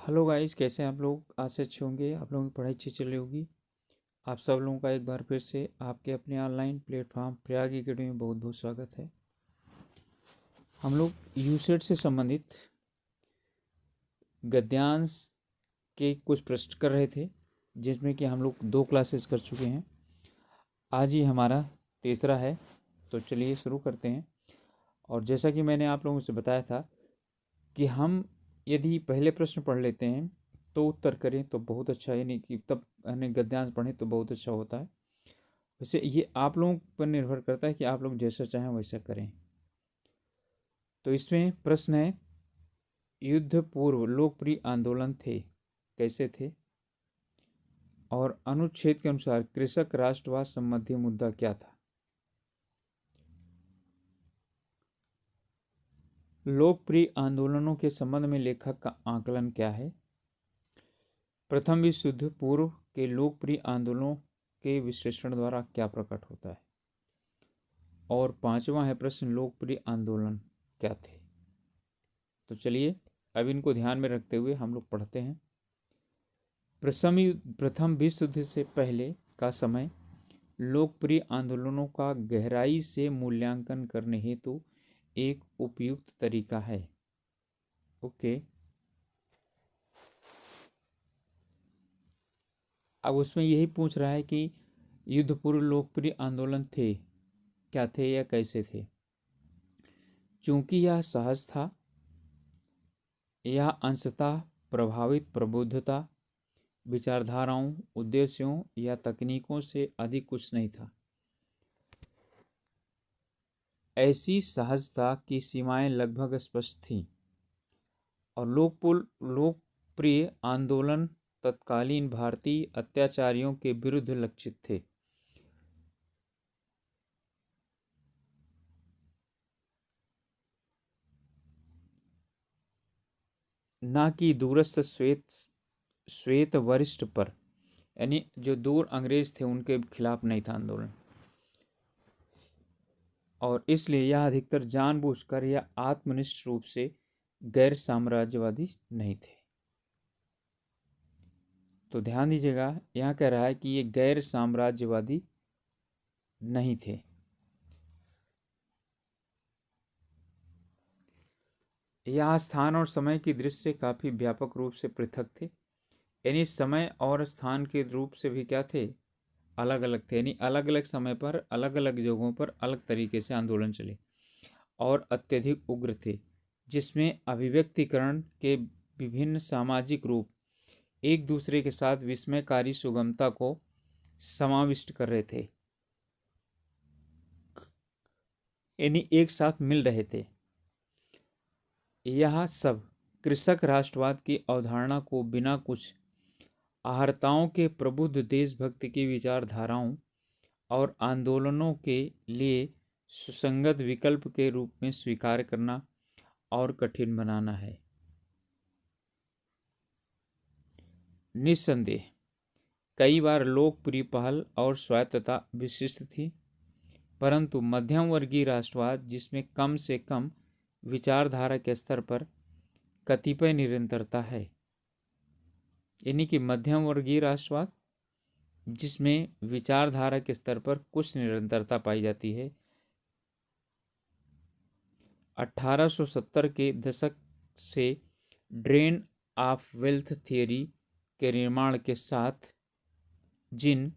Hello guys, कैसे हैं आप लोग। आज से अच्छे होंगे। आप लोगों की पढ़ाई अच्छी चल रही होगी। आप सब लोगों का एक बार फिर से आपके अपने ऑनलाइन प्लेटफॉर्म प्रयाग एकेडमी में बहुत बहुत स्वागत है। हम लोग यूसेट से संबंधित गद्यांश के कुछ प्रश्न कर रहे थे, जिसमें कि हम लोग 2 क्लासेस कर चुके हैं। आज ही हमारा तीसरा है, तो चलिए शुरू करते हैं। और जैसा कि मैंने आप लोगों से बताया था कि हम यदि पहले प्रश्न पढ़ लेते हैं तो उत्तर करें तो बहुत अच्छा है, यानी कि तब यानी गद्यांश पढ़ें तो बहुत अच्छा होता है। वैसे ये आप लोगों पर निर्भर करता है कि आप लोग जैसा चाहें वैसा करें। तो इसमें प्रश्न है, युद्ध पूर्व लोकप्रिय आंदोलन थे, कैसे थे? और अनुच्छेद के अनुसार कृषक राष्ट्रवाद संबंधी मुद्दा क्या था? लोकप्रिय आंदोलनों के संबंध में लेखक का आकलन क्या है? प्रथम विश्व युद्ध पूर्व के लोकप्रिय आंदोलनों के विश्लेषण द्वारा क्या प्रकट होता है? और 5वां है प्रश्न, लोकप्रिय आंदोलन क्या थे? तो चलिए अब इनको ध्यान में रखते हुए हम लोग पढ़ते हैं। प्रथम विश्व युद्ध से पहले का समय लोकप्रिय आंदोलनों का गहराई से मूल्यांकन करने हेतु एक उपयुक्त तरीका है। ओके, अब उसमें यही पूछ रहा है कि युद्ध पूर्व लोकप्रिय आंदोलन थे, क्या थे या कैसे थे? चूंकि यह सहज था, यह अंशतः प्रभावित प्रबुद्धता, विचारधाराओं, उद्देश्यों या तकनीकों से अधिक कुछ नहीं था। ऐसी सहजता की सीमाएं लगभग स्पष्ट थीं और लोकप्रिय आंदोलन तत्कालीन भारतीय अत्याचारियों के विरुद्ध लक्षित थे। न कि दूरस्थ श्वेत वरिष्ठ पर, यानी जो दूर अंग्रेज थे उनके खिलाफ नहीं था आंदोलन। और इसलिए यह अधिकतर जानबूझकर या आत्मनिष्ठ रूप से गैर साम्राज्यवादी नहीं थे। तो ध्यान दीजिएगा, यहाँ कह रहा है कि ये गैर साम्राज्यवादी नहीं थे। यह स्थान और समय की दृष्टि से काफी व्यापक रूप से पृथक थे, यानी समय और स्थान के रूप से भी क्या थे, अलग अलग थे। यानी अलग अलग समय पर अलग अलग जगहों पर अलग तरीके से आंदोलन चले और अत्यधिक उग्र थे, जिसमें अभिव्यक्तिकरण के विभिन्न सामाजिक रूप एक दूसरे के साथ विस्मयकारी सुगमता को समाविष्ट कर रहे थे, यानी एक साथ मिल रहे थे। यह सब कृषक राष्ट्रवाद की अवधारणा को बिना कुछ आहर्ताओं के प्रबुद्ध देशभक्ति की विचारधाराओं और आंदोलनों के लिए सुसंगत विकल्प के रूप में स्वीकार करना और कठिन बनाना है। निस्संदेह कई बार लोकप्रिय पहल और स्वायत्तता विशिष्ट थी, परंतु मध्यम वर्गीय राष्ट्रवाद, जिसमें कम से कम विचारधारा के स्तर पर कतिपय निरंतरता है, यानी कि मध्यम वर्गीय राष्ट्रवाद जिसमें विचारधारा के स्तर पर कुछ निरंतरता पाई जाती है, 1870 के दशक से ड्रेन ऑफ वेल्थ थियरी के निर्माण के साथ जिन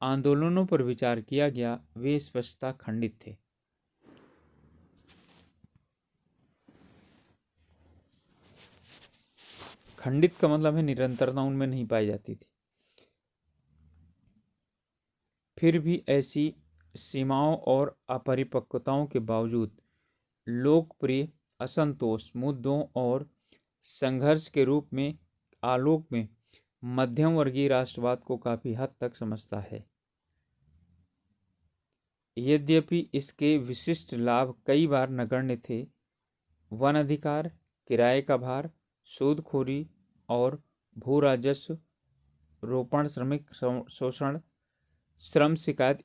आंदोलनों पर विचार किया गया वे स्पष्टता खंडित थे। खंडित का मतलब है निरंतरता उनमें नहीं पाई जाती थी। फिर भी ऐसी सीमाओं और अपरिपक्वताओं के बावजूद लोकप्रिय असंतोष मुद्दों और संघर्ष के रूप में आलोक में मध्यम वर्गीय राष्ट्रवाद को काफी हद तक समझता है। यद्यपि इसके विशिष्ट लाभ कई बार नगण्य थे, वन अधिकार, किराए का भार, सूदखोरी और भू राजस्व रोपण, श्रमिक शोषण, श्रम शिकायत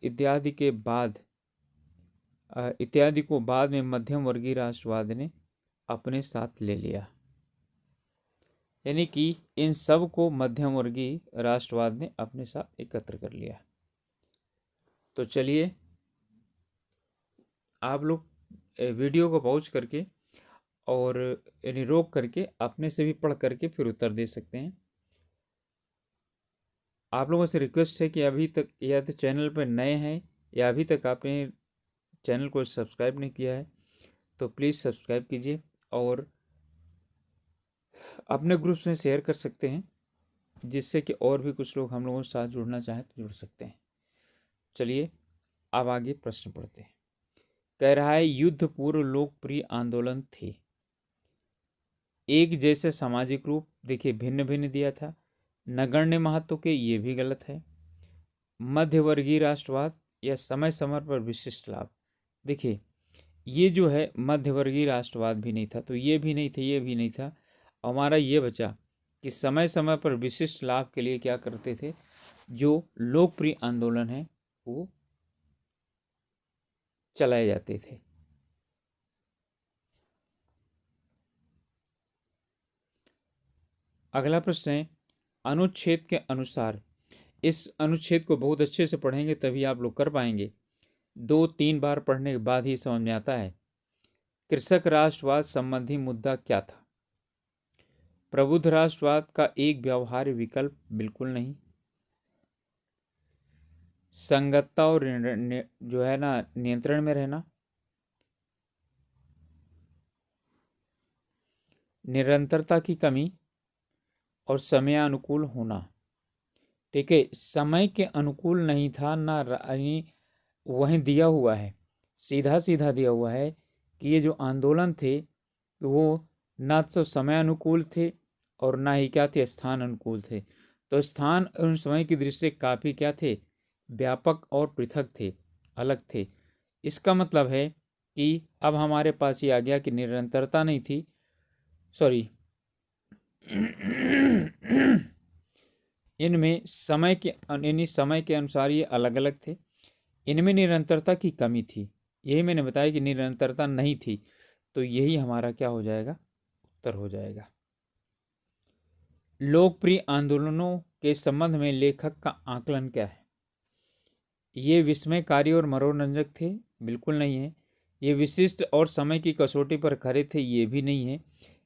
इत्यादि को बाद में मध्यम वर्गीय राष्ट्रवाद ने अपने साथ ले लिया। यानी कि इन सब को मध्यम वर्गीय राष्ट्रवाद ने अपने साथ एकत्र कर लिया। तो चलिए आप लोग वीडियो को पॉज करके और यानी रोक करके अपने से भी पढ़ करके फिर उत्तर दे सकते हैं। आप लोगों से रिक्वेस्ट है कि अभी तक या तो चैनल पर नए हैं या अभी तक आपने चैनल को सब्सक्राइब नहीं किया है तो प्लीज़ सब्सक्राइब कीजिए और अपने ग्रुप्स में शेयर कर सकते हैं, जिससे कि और भी कुछ लोग हम लोगों के साथ जुड़ना चाहें तो जुड़ सकते हैं। चलिए अब आगे प्रश्न पढ़ते हैं। कह रहा है युद्ध पूर्व लोकप्रिय आंदोलन थे। एक जैसे सामाजिक रूप, देखिए भिन्न भिन्न दिया था। नगण्य महत्व के, ये भी गलत है। मध्यवर्गीय राष्ट्रवाद या समय समय पर विशिष्ट लाभ, देखिए ये जो है मध्यवर्गीय राष्ट्रवाद भी नहीं था, तो ये भी नहीं था, ये भी नहीं था। हमारा ये बचा कि समय समय पर विशिष्ट लाभ के लिए क्या करते थे, जो लोकप्रिय आंदोलन है वो चलाए जाते थे। अगला प्रश्न है अनुच्छेद के अनुसार, इस अनुच्छेद को बहुत अच्छे से पढ़ेंगे तभी आप लोग कर पाएंगे, 2-3 बार पढ़ने के बाद ही समझ में आता है। कृषक राष्ट्रवाद संबंधी मुद्दा क्या था? प्रबुद्ध राष्ट्रवाद का एक व्यवहार्य विकल्प बिल्कुल नहीं। संगतता और जो है ना नियंत्रण में रहना, निरंतरता की कमी और समयानुकूल होना। ठीक है, समय के अनुकूल नहीं था ना, वहीं दिया हुआ है, सीधा सीधा दिया हुआ है कि ये जो आंदोलन थे वो ना तो समय अनुकूल थे और ना ही क्या थे, स्थान अनुकूल थे। तो स्थान और समय की दृष्टि से काफ़ी क्या थे, व्यापक और पृथक थे, अलग थे। इसका मतलब है कि अब हमारे पास ये आ गया कि निरंतरता नहीं थी, सॉरी इनमें समय के यानी समय के अनुसार ये अलग अलग थे, इनमें निरंतरता की कमी थी। यही मैंने बताया कि निरंतरता नहीं थी, तो यही हमारा क्या हो जाएगा, उत्तर हो जाएगा। लोकप्रिय आंदोलनों के संबंध में लेखक का आकलन क्या है? ये विस्मयकारी और मनोरंजक थे, बिल्कुल नहीं है। ये विशिष्ट और समय की कसौटी पर खरे थे, ये भी नहीं है।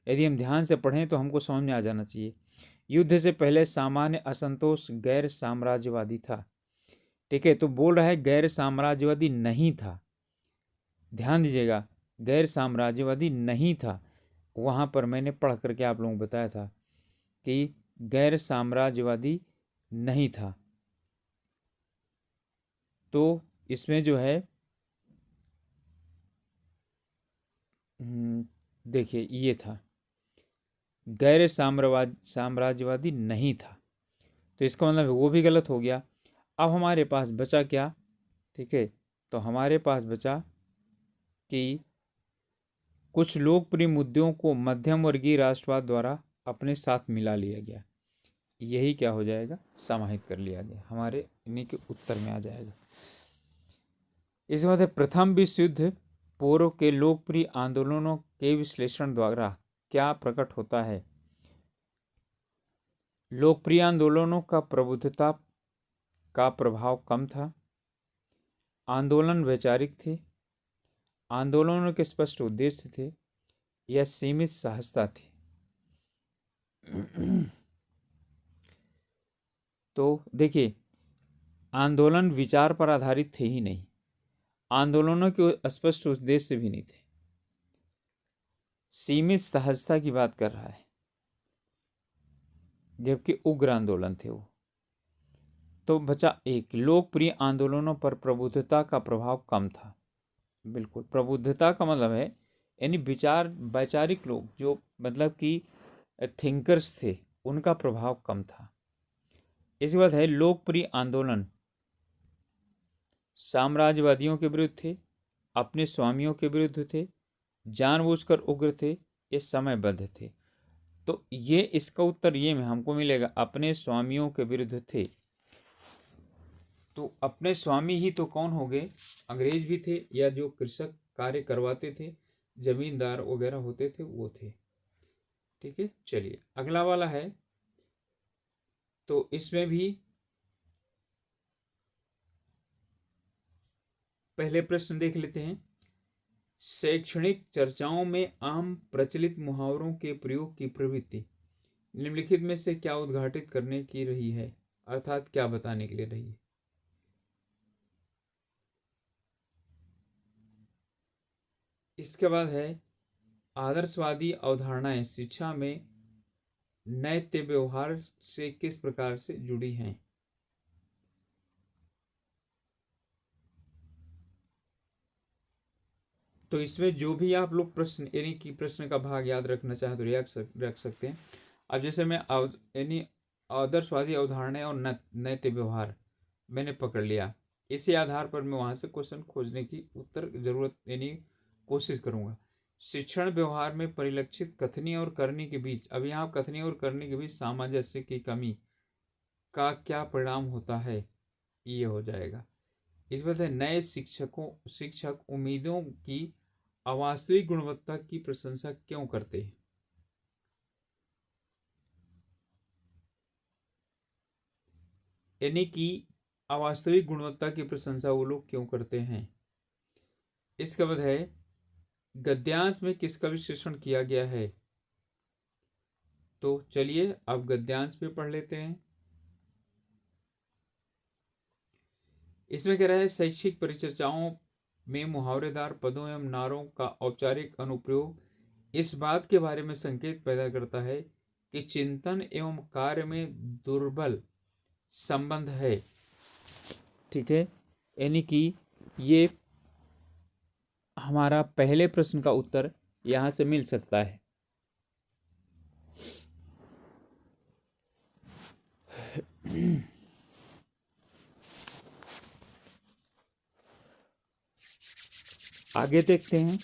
यदि हम ध्यान से पढ़ें तो हमको समझ में आ जाना चाहिए। युद्ध से पहले सामान्य असंतोष गैर साम्राज्यवादी था। ठीक है, तो बोल रहा है गैर साम्राज्यवादी नहीं था, ध्यान दीजिएगा, गैर साम्राज्यवादी नहीं था। वहाँ पर मैंने पढ़ करके आप लोगों को बताया था कि गैर साम्राज्यवादी नहीं था। तो इसमें जो है देखिए ये था, गैर साम्राज्यवादी नहीं था, तो इसका मतलब वो भी गलत हो गया। अब हमारे पास बचा क्या? ठीक है, तो हमारे पास बचा कि कुछ लोकप्रिय मुद्दों को मध्यम वर्गीय राष्ट्रवाद द्वारा अपने साथ मिला लिया गया। यही क्या हो जाएगा, समाहित कर लिया गया, हमारे इन्हीं के उत्तर में आ जाएगा। इसके बाद है प्रथम विश्व युद्ध पूर्व के लोकप्रिय आंदोलनों के विश्लेषण द्वारा क्या प्रकट होता है? लोकप्रिय आंदोलनों का प्रबुद्धता का प्रभाव कम था, आंदोलन वैचारिक थे, आंदोलनों के स्पष्ट उद्देश्य थे या सीमित सहजता थी। तो देखिए आंदोलन विचार पर आधारित थे ही नहीं, आंदोलनों के स्पष्ट उद्देश्य भी नहीं थे, सीमित सहजता की बात कर रहा है, जबकि उग्र आंदोलन थे वो। तो बचा एक, लोकप्रिय आंदोलनों पर प्रबुद्धता का प्रभाव कम था। बिल्कुल, प्रबुद्धता का मतलब है यानी विचार, वैचारिक लोग जो मतलब कि थिंकर्स थे, उनका प्रभाव कम था। इसके बाद है लोकप्रिय आंदोलन साम्राज्यवादियों के विरुद्ध थे, अपने स्वामियों के विरुद्ध थे, जानबूझकर उग्र थे, ये समयबद्ध थे। तो ये इसका उत्तर ये में हमको मिलेगा, अपने स्वामियों के विरुद्ध थे। तो अपने स्वामी ही तो कौन हो गए, अंग्रेज भी थे या जो कृषक कार्य करवाते थे, जमींदार वगैरह होते थे वो थे। ठीक है, चलिए अगला वाला है, तो इसमें भी पहले प्रश्न देख लेते हैं। शैक्षणिक चर्चाओं में आम प्रचलित मुहावरों के प्रयोग की प्रवृत्ति निम्नलिखित में से क्या उद्घाटित करने की रही है, अर्थात क्या बताने के लिए रही है। इसके बाद है आदर्शवादी अवधारणाएं शिक्षा में नैतिक व्यवहार से किस प्रकार से जुड़ी हैं। तो इसमें जो भी आप लोग प्रश्न यानी कि प्रश्न का भाग याद रखना चाहें तो रख सकते हैं। अब जैसे मैं यानी आदर्शवादी अवधारणाएं और नैतिक व्यवहार मैंने पकड़ लिया, इसी आधार पर मैं वहां से क्वेश्चन खोजने की उत्तर जरूरत यानी कोशिश करूंगा। शिक्षण व्यवहार में परिलक्षित कथनी और करनी के बीच, अब यहाँ कथनी और करनी के बीच सामंजस्य की कमी का क्या परिणाम होता है, ये हो जाएगा। इस वजह से नए शिक्षक उम्मीदों की अवास्तविक गुणवत्ता की प्रशंसा क्यों करते हैं। यानी कि अवास्तविक गुणवत्ता की प्रशंसा वो लोग क्यों करते हैं। इसके बाद है गद्यांश में किसका विश्लेषण किया गया है। तो चलिए अब गद्यांश पे पढ़ लेते हैं। इसमें कह रहा है शैक्षिक परिचर्चाओं में मुहावरेदार पदों एवं नारों का औपचारिक अनुप्रयोग इस बात के बारे में संकेत पैदा करता है कि चिंतन एवं कार्य में दुर्बल संबंध है। ठीक है, यानी कि ये हमारा पहले प्रश्न का उत्तर यहां से मिल सकता है। आगे देखते हैं।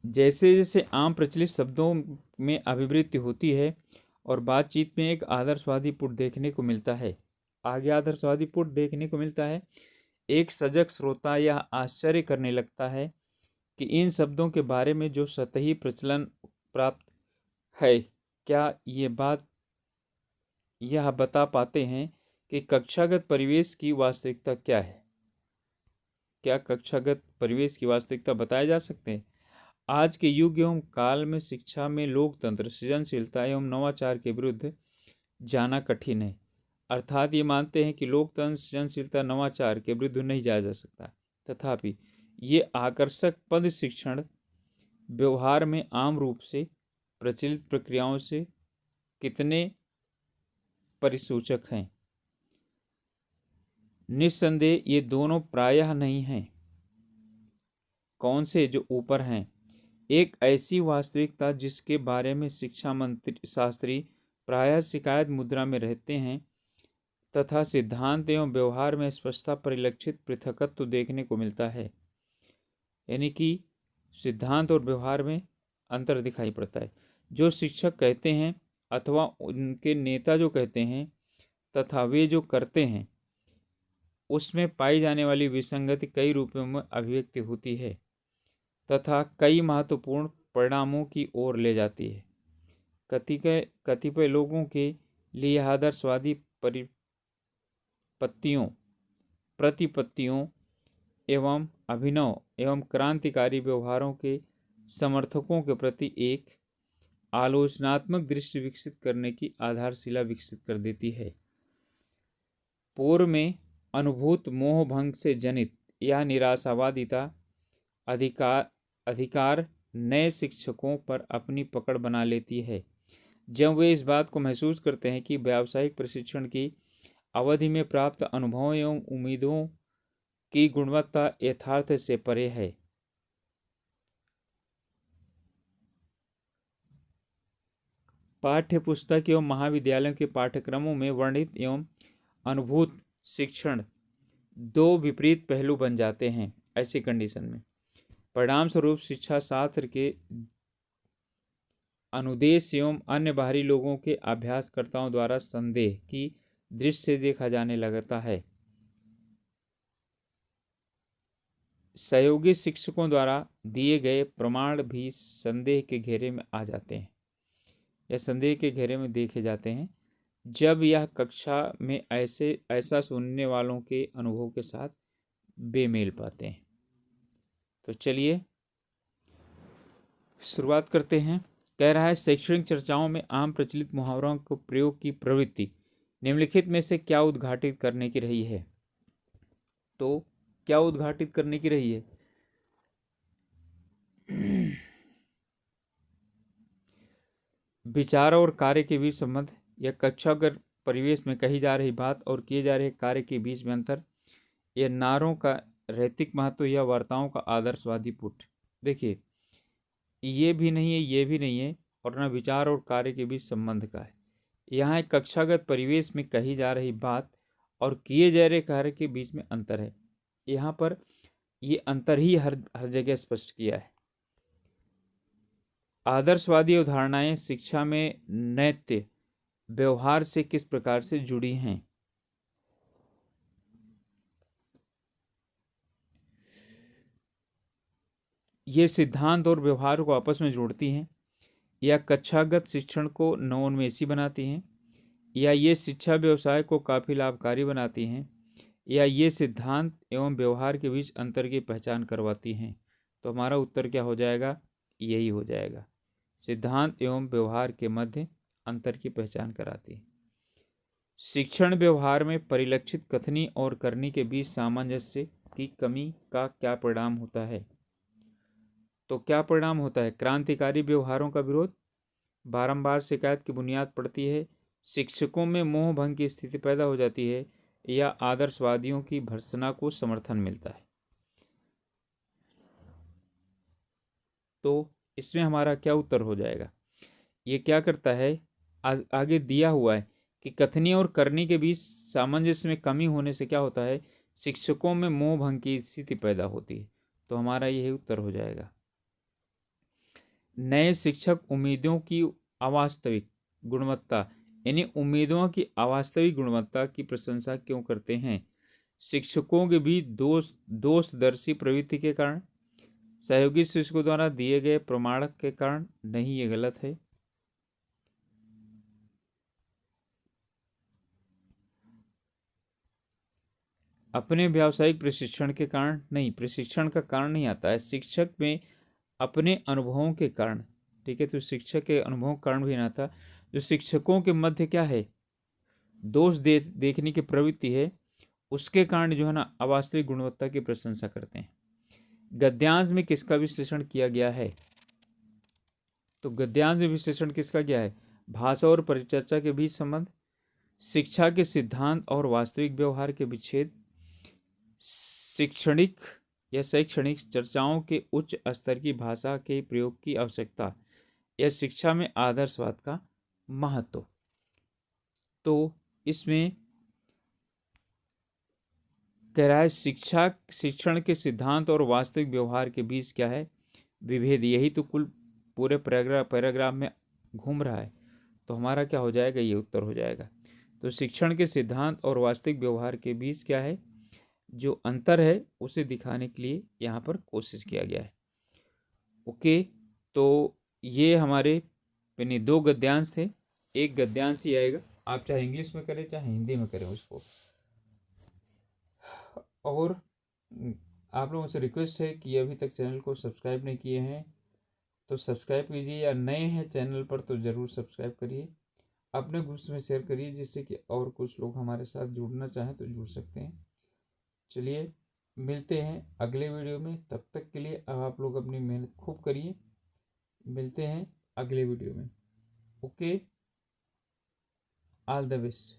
जैसे जैसे आम प्रचलित शब्दों में अभिवृद्धि होती है और बातचीत में एक आदर्शवादी पुट देखने को मिलता है। आगे आदर्शवादी पुट देखने को मिलता है। एक सजग श्रोता यह आश्चर्य करने लगता है कि इन शब्दों के बारे में जो सतही प्रचलन प्राप्त है, क्या ये बात यह बता पाते हैं कि कक्षागत परिवेश की वास्तविकता क्या है। क्या कक्षागत परिवेश की वास्तविकता बताए जा सकते हैं। आज के युग एवं काल में शिक्षा में लोकतंत्र, सृजनशीलता एवं नवाचार के विरुद्ध जाना कठिन है। अर्थात ये मानते हैं कि लोकतंत्र, सृजनशीलता, नवाचार के विरुद्ध नहीं जाया जा सकता। तथापि ये आकर्षक पद शिक्षण व्यवहार में आम रूप से प्रचलित प्रक्रियाओं से कितने परिसूचक हैं। निस्संदेह ये दोनों प्रायः नहीं हैं। कौन से जो ऊपर हैं। एक ऐसी वास्तविकता जिसके बारे में शिक्षा मंत्री शास्त्री प्रायः शिकायत मुद्रा में रहते हैं तथा सिद्धांत एवं व्यवहार में स्पष्टता परिलक्षित पृथकत्व तो देखने को मिलता है। यानी कि सिद्धांत और व्यवहार में अंतर दिखाई पड़ता है। जो शिक्षक कहते हैं अथवा उनके नेता जो कहते हैं तथा वे जो करते हैं उसमें पाई जाने वाली विसंगति कई रूपों में अभिव्यक्ति होती है तथा कई महत्वपूर्ण परिणामों की ओर ले जाती है। कतिपय लोगों के लिए आदर्शवादी प्रतिपत्तियों एवं अभिनव एवं क्रांतिकारी व्यवहारों के समर्थकों के प्रति एक आलोचनात्मक दृष्टि विकसित करने की आधारशिला विकसित कर देती है। पूर्व में अनुभूत मोह भंग से जनित यह निराशावादिता अधिकार नए शिक्षकों पर अपनी पकड़ बना लेती है जब वे इस बात को महसूस करते हैं कि व्यावसायिक प्रशिक्षण की अवधि में प्राप्त अनुभवों एवं उम्मीदों की गुणवत्ता यथार्थ से परे है। पाठ्य पुस्तक एवं महाविद्यालयों के पाठ्यक्रमों में वर्णित एवं अनुभूत शिक्षण दो विपरीत पहलू बन जाते हैं। ऐसी कंडीशन में परिणाम स्वरूप शिक्षा शास्त्र के अनुदेश एवं अन्य बाहरी लोगों के अभ्यासकर्ताओं द्वारा संदेह की दृष्टि से देखा जाने लगता है। सहयोगी शिक्षकों द्वारा दिए गए प्रमाण भी संदेह के घेरे में आ जाते हैं या संदेह के घेरे में देखे जाते हैं जब यह कक्षा में ऐसा सुनने वालों के अनुभव के साथ बेमेल पाते हैं। तो चलिए शुरुआत करते हैं। कह रहा है शैक्षणिक चर्चाओं में आम प्रचलित मुहावरों को प्रयोग की प्रवृत्ति निम्नलिखित में से क्या उद्घाटित करने की रही है। तो क्या उद्घाटित करने की रही है? विचार और कार्य के बीच संबंध या कक्षागत परिवेश में कही जा रही बात और किए जा रहे कार्य के बीच में अंतर, यह नारों का रैतिक महत्व या वार्ताओं का आदर्शवादी पुट। देखिए, ये भी नहीं है, ये भी नहीं है, और ना विचार और कार्य के बीच संबंध का है। यहाँ एक कक्षागत परिवेश में कही जा रही बात और किए जा रहे कार्य के बीच में अंतर है। यहाँ पर ये अंतर ही हर जगह स्पष्ट किया है। आदर्शवादी अवधारणाएं शिक्षा में नैतिक व्यवहार से किस प्रकार से जुड़ी हैं? ये सिद्धांत और व्यवहार को आपस में जोड़ती हैं, या कक्षागत शिक्षण को नवोन्मेषी बनाती हैं, या ये शिक्षा व्यवसाय को काफ़ी लाभकारी बनाती हैं, या ये सिद्धांत एवं व्यवहार के बीच अंतर की पहचान करवाती हैं। तो हमारा उत्तर क्या हो जाएगा? यही हो जाएगा, सिद्धांत एवं व्यवहार के मध्य अंतर की पहचान कराती है। शिक्षण व्यवहार में परिलक्षित कथनी और करनी के बीच सामंजस्य की कमी का क्या परिणाम होता है? तो क्या परिणाम होता है? क्रांतिकारी व्यवहारों का विरोध, बारंबार शिकायत की बुनियाद पड़ती है, शिक्षकों में मोह भंग की स्थिति पैदा हो जाती है, या आदर्शवादियों की भर्त्सना को समर्थन मिलता है। तो इसमें हमारा क्या उत्तर हो जाएगा? ये क्या करता है, आगे दिया हुआ है कि कथनी और करनी के बीच सामंजस्य में कमी होने से क्या होता है? शिक्षकों में मोह भंग की स्थिति पैदा होती है। तो हमारा यही उत्तर हो जाएगा। नए शिक्षक उम्मीदों की अवास्तविक गुणवत्ता, यानी उम्मीदों की अवास्तविक गुणवत्ता की प्रशंसा क्यों करते हैं? शिक्षकों के बीच दोषदर्शी प्रवृत्ति के कारण, सहयोगी शिक्षकों द्वारा दिए गए प्रमाणक के कारण नहीं, ये गलत है। अपने व्यावसायिक प्रशिक्षण के कारण नहीं, प्रशिक्षण का कारण नहीं आता है, शिक्षक में अपने अनुभवों के कारण। ठीक है, तो शिक्षक के अनुभवों के कारण भी नहीं आता। जो शिक्षकों के मध्य क्या है, दोष देखने की प्रवृत्ति है, उसके कारण जो है ना अवास्तविक गुणवत्ता की प्रशंसा करते हैं। गद्यांश में किसका विश्लेषण किया गया है? तो गद्यांश में विश्लेषण किसका गया है? भाषा और परिचर्चा के बीच संबंध, शिक्षा के सिद्धांत और वास्तविक व्यवहार के विच्छेद, शैक्षणिक चर्चाओं के उच्च स्तर की भाषा के प्रयोग की आवश्यकता, या शिक्षा में आदर्शवाद का महत्व। तो इसमें कह रहा है शिक्षण के सिद्धांत और वास्तविक व्यवहार के बीच क्या है? विभेद। यही तो कुल पूरे पैराग्राफ में घूम रहा है। तो हमारा क्या हो जाएगा? ये उत्तर हो जाएगा। तो शिक्षण के सिद्धांत और वास्तविक व्यवहार के बीच क्या है, जो अंतर है उसे दिखाने के लिए यहाँ पर कोशिश किया गया है। ओके, तो ये हमारे यानी 2 गद्यांश थे, एक गद्यांश ही आएगा, आप चाहे इंग्लिश में करें चाहे हिंदी में करें उसको। और आप लोगों से रिक्वेस्ट है कि अभी तक चैनल को सब्सक्राइब नहीं किए हैं तो सब्सक्राइब कीजिए, या नए हैं चैनल पर तो ज़रूर सब्सक्राइब करिए, अपने ग्रुप्स में शेयर करिए, जिससे कि और कुछ लोग हमारे साथ जुड़ना चाहें तो जुड़ सकते हैं। चलिए मिलते हैं अगले वीडियो में, तब तक के लिए अब आप लोग अपनी मेहनत खूब करिए। मिलते हैं अगले वीडियो में। Okay, all the best.